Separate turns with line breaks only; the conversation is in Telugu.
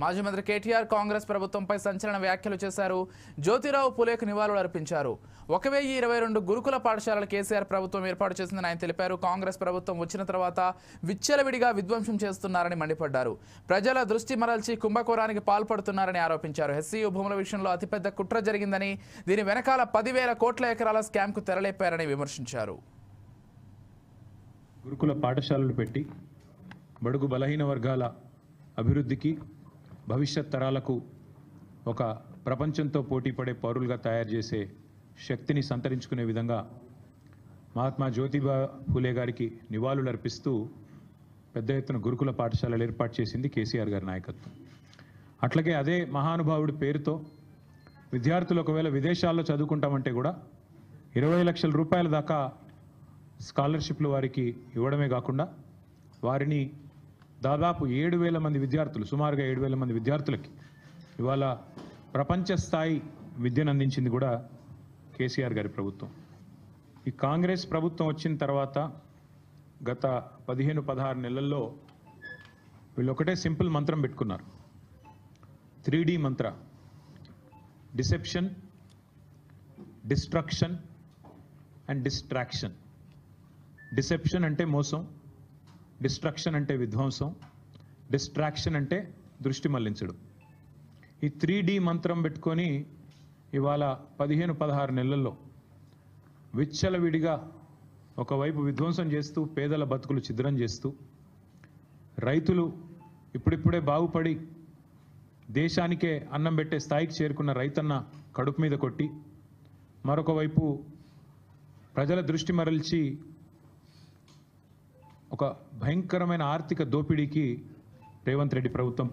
మాజీ మంత్రి కేటీఆర్ కాంగ్రెస్ ప్రభుత్వంపై సంచలన వ్యాఖ్యలు చేశారు. జ్యోతిరావు పూలేకు నివాళులు అర్పించారు. 1022 గురుకుల పాఠశాలలు కేసీఆర్ ప్రభుత్వం ఏర్పాటు చేసిందని ఆయన తెలిపారు. కాంగ్రెస్ ప్రభుత్వం వచ్చిన తర్వాత విచ్చలవిడిగా విధ్వంసం చేస్తున్నారని మండిపడ్డారు. ప్రజల దృష్టి మరల్చి కుంభకోణానికి పాల్పడుతున్నారని ఆరోపించారు. ఎస్సీయూ భూముల విషయంలో అతిపెద్ద కుట్ర జరిగిందని, దీని వెనకాల 10,000 కోట్ల ఎకరాల స్కామ్కు తెరలేపారని విమర్శించారు.
గురుకుల పాఠశాలలు పెట్టి బడుగు బలహీన వర్గాల అభివృద్ధికి, భవిష్యత్ తరాలకు ఒక ప్రపంచంతో పోటీ పడే పౌరులుగా తయారు చేసే శక్తిని సంతరించుకునే విధంగా మహాత్మా జ్యోతిబా ఫూలే గారికి నివాళులు అర్పిస్తూ పెద్ద ఎత్తున గురుకుల పాఠశాలలు ఏర్పాటు చేసింది కేసీఆర్ గారి నాయకత్వం. అట్లాగే అదే మహానుభావుడి పేరుతో విద్యార్థులు ఒకవేళ విదేశాల్లో చదువుకుంటామంటే కూడా 20 లక్షల రూపాయల దాకా స్కాలర్షిప్లు వారికి ఇవ్వడమే కాకుండా వారిని దాదాపు 7,000 మంది విద్యార్థులు, సుమారుగా 7,000 మంది విద్యార్థులకి ఇవాళ ప్రపంచ స్థాయి విద్యను అందించింది కూడా కేసీఆర్ గారి ప్రభుత్వం. ఈ కాంగ్రెస్ ప్రభుత్వం వచ్చిన తర్వాత గత 15-16 నెలల్లో వీళ్ళు ఒకటే సింపుల్ మంత్రం పెట్టుకున్నారు. 3D Mantra: deception, destruction and distraction. Deception అంటే మోసం, డిస్ట్రక్షన్ అంటే విధ్వంసం, డిస్ట్రాక్షన్ అంటే దృష్టి మళ్లించడం. ఈ 3D మంత్రం పెట్టుకొని ఇవాళ 15-16 నెలల్లో విచ్చలవిడిగా ఒకవైపు విధ్వంసం చేస్తూ, పేదల బతుకులు ఛిద్రం చేస్తూ, రైతులు ఇప్పుడిప్పుడే బాగుపడి దేశానికే అన్నం పెట్టే స్థాయికి చేరుకున్న రైతన్న కడుపు మీద కొట్టి, మరొక వైపు ప్రజల దృష్టి మరల్చి ఒక భయంకరమైన ఆర్థిక దోపిడీకి రేవంత్ రెడ్డి ప్రభుత్వం